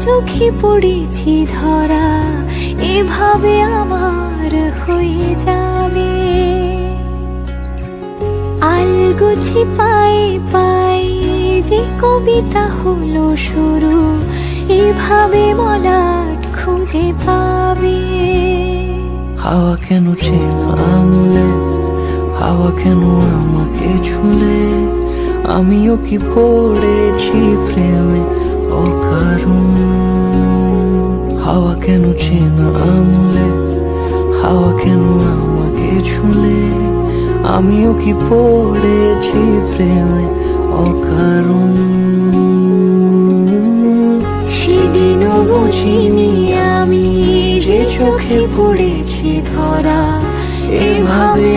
চোখে পড়েছি ধরা, এভাবে আমার হয়ে যাবে। আলগোছি পায়ে পায়ে যে কবিতা হলো শুরু, এভাবে মলাট খুঁজে পাবে। হাওয়া কেন চেনা আঙুলে, হাওয়া কেন আমাকে ছুলে, আমিও কি পড়েছি প্রেমে অকারণ। হাওয়া কেন চেনা আঙুলে, হাওয়া কেন আমাকে ছুলে, আমিও কি পড়েছি প্রেমে অকারণ। সেদিনও বুঝিনি আমি যে চোখে পড়েছি ধরা, এভাবে